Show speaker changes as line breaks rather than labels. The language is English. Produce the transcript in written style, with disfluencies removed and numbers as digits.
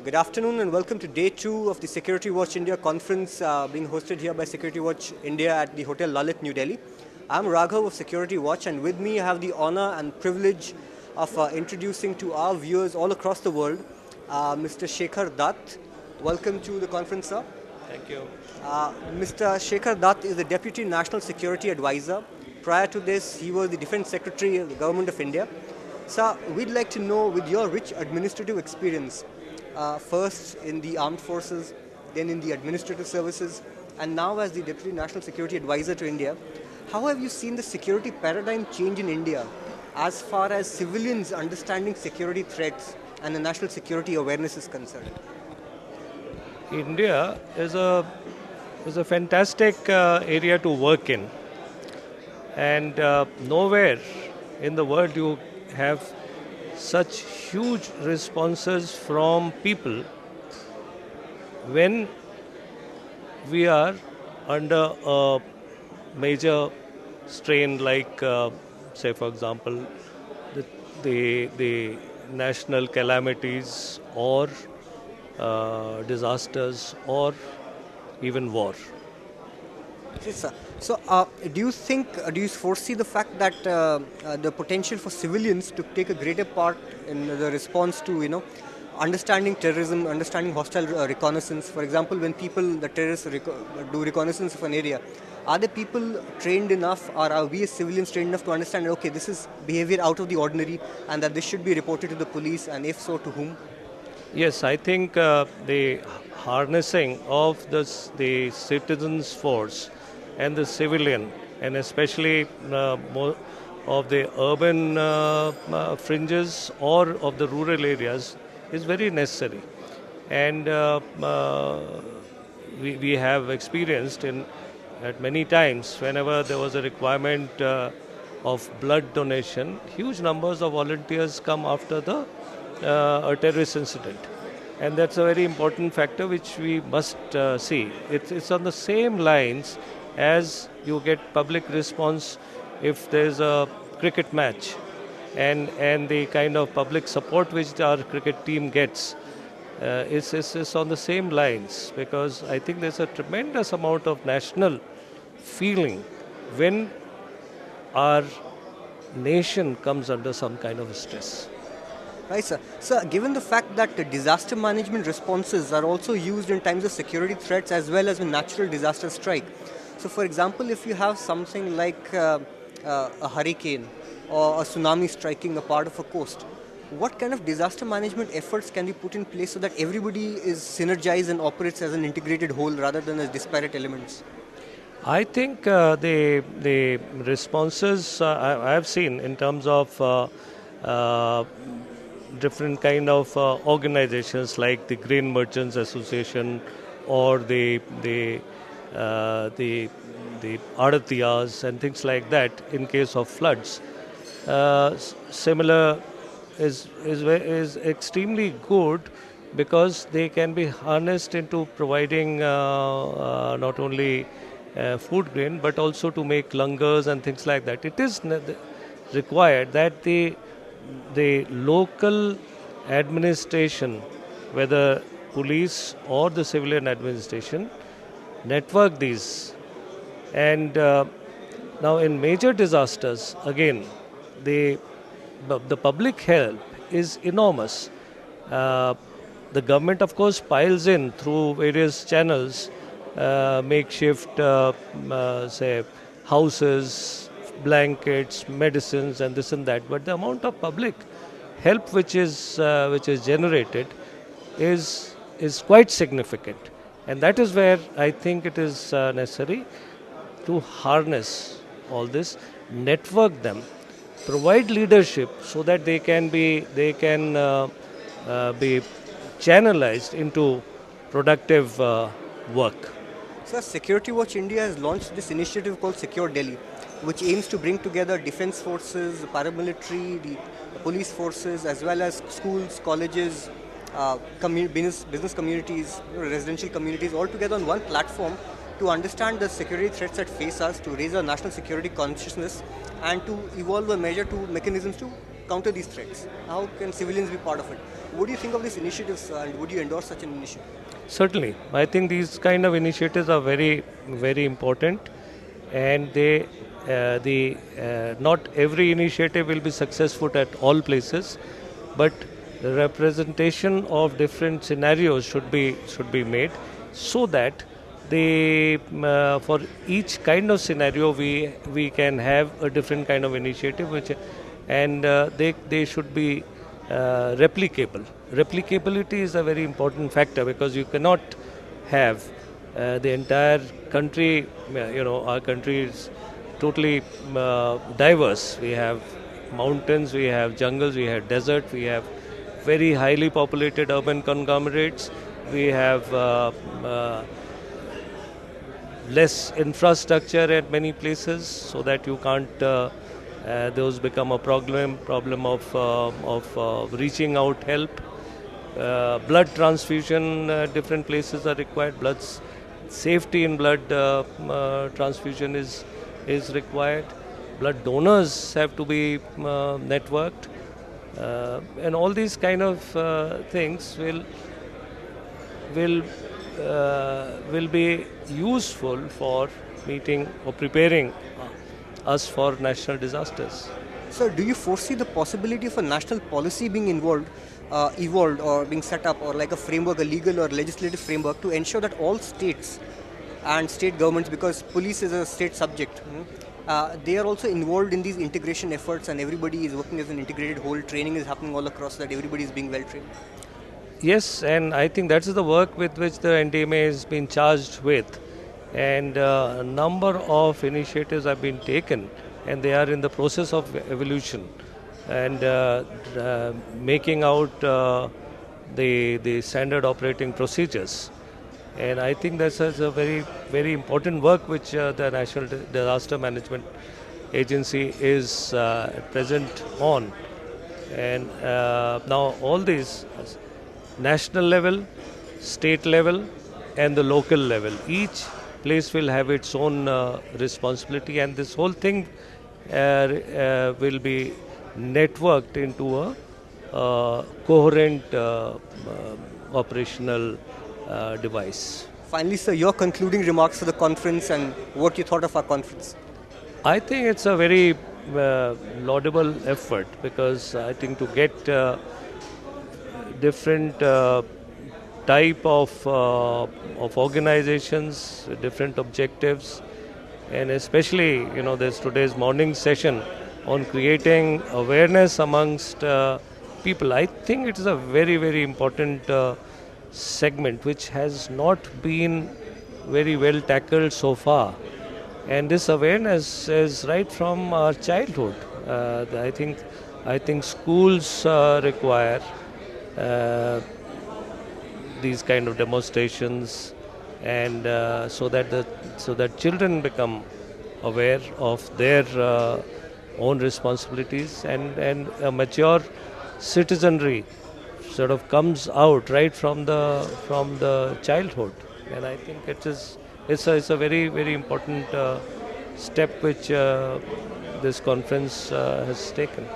Good afternoon and welcome to day 2 of the Security Watch India conference being hosted here by Security Watch India at the Hotel Lalit, New Delhi. I'm Raghav of Security Watch, and with me I have the honor and privilege of introducing to our viewers all across the world Mr. Shekhar Dutt. Welcome to the conference, sir.
Thank you.
Mr. Shekhar Dutt is the Deputy National Security Advisor. Prior to this, he was the Defence Secretary of the Government of India. Sir, we'd like to know, with your rich administrative experience, first in the armed forces, then in the administrative services, and now as the Deputy National Security Advisor to India, how have you seen the security paradigm change in India as far as civilians understanding security threats and the national security awareness is concerned?
India is a fantastic area to work in, and nowhere in the world you have such huge responses from people when we are under a major strain, like say for example the national calamities or disasters or even war.
Yes, sir. So, do you foresee the fact that the potential for civilians to take a greater part in the response to, understanding terrorism, understanding hostile reconnaissance? For example, when the terrorists do reconnaissance of an area, are the people trained enough, or are we as civilians trained enough to understand, okay, this is behavior out of the ordinary and that this should be reported to the police, and if so, to whom?
Yes, I think the harnessing of the citizens' force and the civilian, and especially more of the urban fringes or of the rural areas, is very necessary. And we have experienced at many times whenever there was a requirement of blood donation, huge numbers of volunteers come after a terrorist incident. And that's a very important factor which we must see. It's on the same lines as you get public response if there's a cricket match, and the kind of public support which our cricket team gets is on the same lines, because I think there's a tremendous amount of national feeling when our nation comes under some kind of stress.
Right, sir. Sir, given the fact that the disaster management responses are also used in times of security threats as well as when natural disasters strike. So, for example, if you have something like a hurricane or a tsunami striking a part of a coast, what kind of disaster management efforts can be put in place so that everybody is synergized and operates as an integrated whole rather than as disparate elements?
I think the responses I have seen in terms of different kind of organizations like the Grain Merchants Association or the Adatiyas and things like that in case of floods. Similar is extremely good, because they can be harnessed into providing not only food grain but also to make langars and things like that. It is required that the local administration, whether police or the civilian administration, network these. And now in major disasters, again, the public help is enormous. The government, of course, piles in through various channels, makeshift, say, houses, blankets, medicines, and this and that. But the amount of public help which is generated is quite significant, and that is where I think it is necessary to harness all this, network them, provide leadership so that they can be channelized into productive work.
So, Security Watch India has launched this initiative called Secure Delhi, which aims to bring together defense forces, the paramilitary, the police forces, as well as schools, colleges, business communities, residential communities, all together on one platform to understand the security threats that face us, to raise our national security consciousness, and to evolve a mechanisms to counter these threats? How can civilians be part of it? What do you think of these initiatives and would you endorse such an initiative?
Certainly, I think these kind of initiatives are very, very important, and not every initiative will be successful at all places, but the representation of different scenarios should be made, so that for each kind of scenario we can have a different kind of initiative, and they should be replicable. Replicability is a very important factor, because you cannot have the entire country. Our country is totally diverse. We have mountains, we have jungles, we have desert, we have very highly populated urban conglomerates. We have less infrastructure at many places, so that you can't. Those become a problem of reaching out help. Blood transfusion, different places are required. Safety in blood transfusion is required. Blood donors have to be networked, and all these kind of things will be useful for meeting or preparing us for national disasters.
So, do you foresee the possibility of a national policy being evolved or being set up, or like a framework, a legal or legislative framework, to ensure that all states and state governments, because police is a state subject, they are also involved in these integration efforts, and everybody is working as an integrated whole. Training is happening all across, that everybody is being well trained?
Yes, and I think that's the work with which the NDMA has been charged with. And a number of initiatives have been taken, and they are in the process of evolution and making out the standard operating procedures. And I think that's a very, very important work which the National Disaster Management Agency is at present on. And now all these, national level, state level, and the local level, each place will have its own responsibility, and this whole thing will be networked into a coherent operational device.
Finally, sir, your concluding remarks for the conference and what you thought of our conference.
I think it's a very laudable effort, because I think to get different type of organizations, different objectives, and especially there's today's morning session on creating awareness amongst people. I think it is a very, very important segment which has not been very well tackled so far, and this awareness is right from our childhood. I think schools require these kind of demonstrations, and so that children become aware of their own responsibilities, and a mature citizenry sort of comes out right from the childhood. And I think it's a very, very important step which this conference has taken.